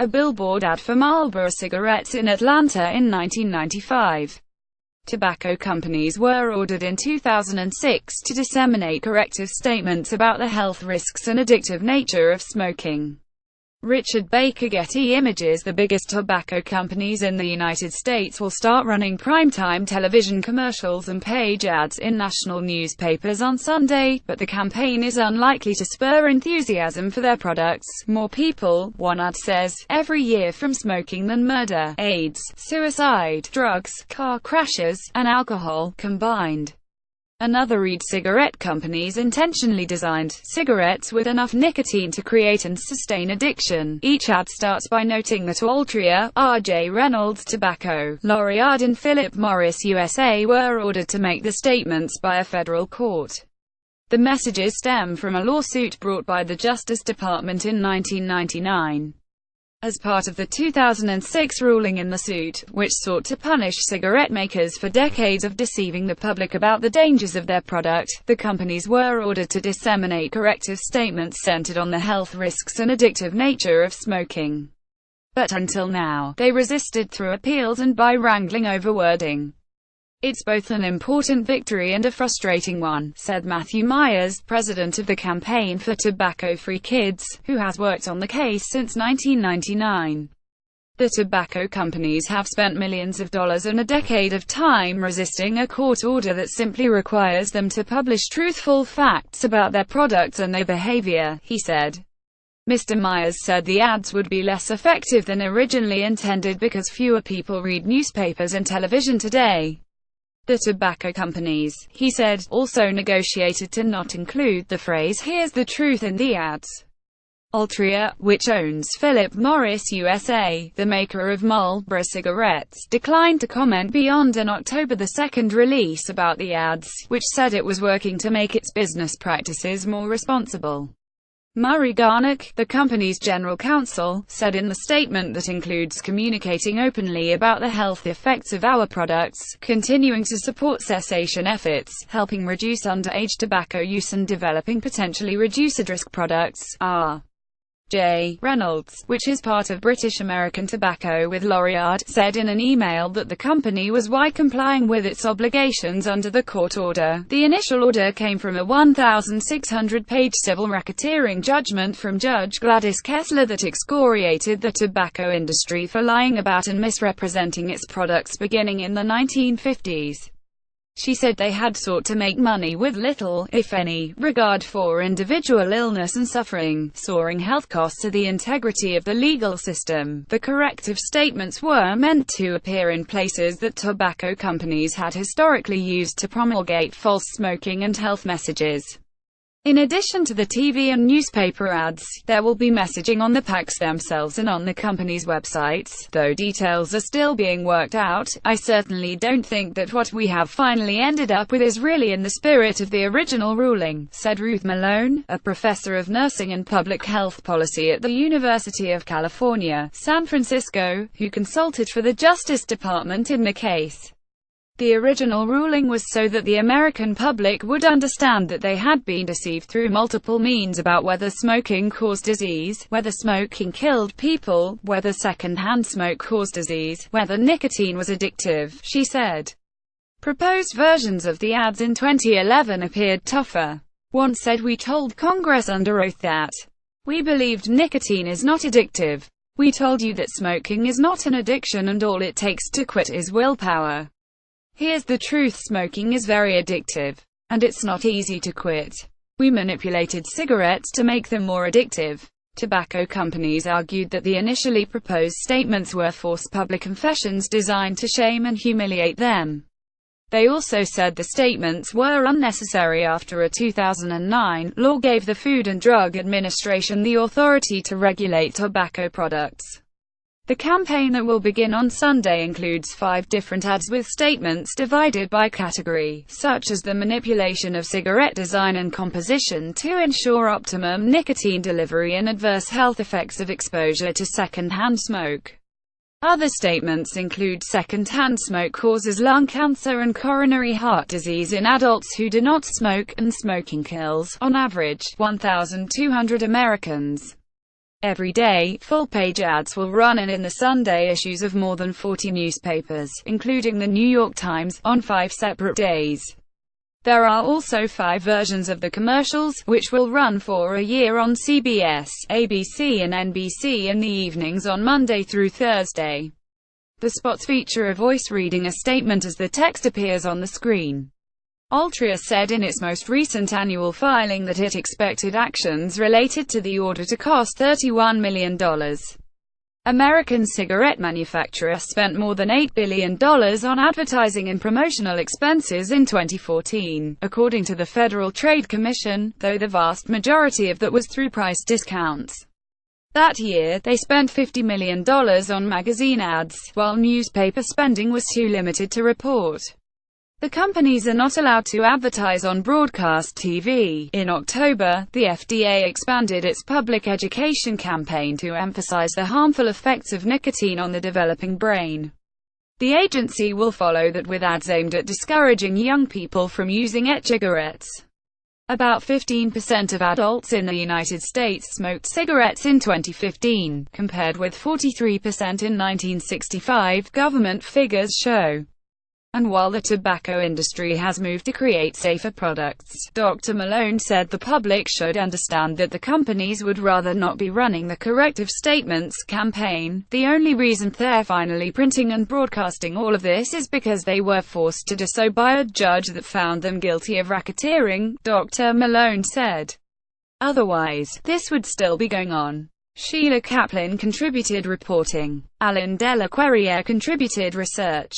a billboard ad for Marlboro cigarettes in Atlanta in 1995. Tobacco companies were ordered in 2006 to disseminate corrective statements about the health risks and addictive nature of smoking. Richard Baker, Getty Images. The biggest tobacco companies in the United States will start running primetime television commercials and page ads in national newspapers on Sunday, but the campaign is unlikely to spur enthusiasm for their products. More people, one ad says, every year from smoking than murder, AIDS, suicide, drugs, car crashes, and alcohol combined. Another reads cigarette companies intentionally designed cigarettes with enough nicotine to create and sustain addiction. Each ad starts by noting that Altria, R.J. Reynolds Tobacco, L'Oreal and Philip Morris USA were ordered to make the statements by a federal court. The messages stem from a lawsuit brought by the Justice Department in 1999. As part of the 2006 ruling in the suit, which sought to punish cigarette makers for decades of deceiving the public about the dangers of their product, the companies were ordered to disseminate corrective statements centered on the health risks and addictive nature of smoking. But until now, they resisted through appeals and by wrangling over wording. It's both an important victory and a frustrating one, said Matthew Myers, president of the Campaign for Tobacco-Free Kids, who has worked on the case since 1999. The tobacco companies have spent millions of dollars and a decade of time resisting a court order that simply requires them to publish truthful facts about their products and their behavior, he said. Mr. Myers said the ads would be less effective than originally intended because fewer people read newspapers and television today. The tobacco companies, he said, also negotiated to not include the phrase "Here's the truth" in the ads. Altria, which owns Philip Morris USA, the maker of Marlboro cigarettes, declined to comment beyond an October 2 release about the ads, which said it was working to make its business practices more responsible. Murray Garnock, the company's general counsel, said in the statement that includes communicating openly about the health effects of our products, continuing to support cessation efforts, helping reduce underage tobacco use and developing potentially reduced-risk products. R.J. Reynolds, which is part of British American Tobacco with L'Oreal, said in an email that the company was complying with its obligations under the court order. The initial order came from a 1,600-page civil racketeering judgment from Judge Gladys Kessler that excoriated the tobacco industry for lying about and misrepresenting its products beginning in the 1950s. She said they had sought to make money with little, if any, regard for individual illness and suffering, soaring health costs to the integrity of the legal system. The corrective statements were meant to appear in places that tobacco companies had historically used to promulgate false smoking and health messages. In addition to the TV and newspaper ads, there will be messaging on the packs themselves and on the company's websites, though details are still being worked out. I certainly don't think that what we have finally ended up with is really in the spirit of the original ruling, said Ruth Malone, a professor of nursing and public health policy at the University of California, San Francisco, who consulted for the Justice Department in the case. The original ruling was so that the American public would understand that they had been deceived through multiple means about whether smoking caused disease, whether smoking killed people, whether second-hand smoke caused disease, whether nicotine was addictive, she said. Proposed versions of the ads in 2011 appeared tougher. One said, "We told Congress under oath that we believed nicotine is not addictive. We told you that smoking is not an addiction and all it takes to quit is willpower. Here's the truth: smoking is very addictive. And it's not easy to quit. We manipulated cigarettes to make them more addictive." Tobacco companies argued that the initially proposed statements were false public confessions designed to shame and humiliate them. They also said the statements were unnecessary after a 2009 law gave the Food and Drug Administration the authority to regulate tobacco products. The campaign that will begin on Sunday includes 5 different ads with statements divided by category, such as the manipulation of cigarette design and composition to ensure optimum nicotine delivery and adverse health effects of exposure to second-hand smoke. Other statements include second-hand smoke causes lung cancer and coronary heart disease in adults who do not smoke, and smoking kills, on average, 1,200 Americans. Every day, full-page ads will run in the Sunday issues of more than 40 newspapers, including the New York Times, on 5 separate days. There are also 5 versions of the commercials, which will run for a year on CBS, ABC and NBC in the evenings on Monday through Thursday. The spots feature a voice reading a statement as the text appears on the screen. Altria said in its most recent annual filing that it expected actions related to the order to cost $31 million. American cigarette manufacturer spent more than $8 billion on advertising and promotional expenses in 2014, according to the Federal Trade Commission, though the vast majority of that was through price discounts. That year, they spent $50 million on magazine ads, while newspaper spending was too limited to report. The companies are not allowed to advertise on broadcast TV. In October, the FDA expanded its public education campaign to emphasize the harmful effects of nicotine on the developing brain. The agency will follow that with ads aimed at discouraging young people from using e-cigarettes. About 15% of adults in the United States smoked cigarettes in 2015, compared with 43% in 1965, government figures show. And while the tobacco industry has moved to create safer products, Dr. Malone said the public should understand that the companies would rather not be running the corrective statements campaign. The only reason they're finally printing and broadcasting all of this is because they were forced to do so by a judge that found them guilty of racketeering, Dr. Malone said. Otherwise, this would still be going on. Sheila Kaplan contributed reporting. Alan Delaquerriere contributed research.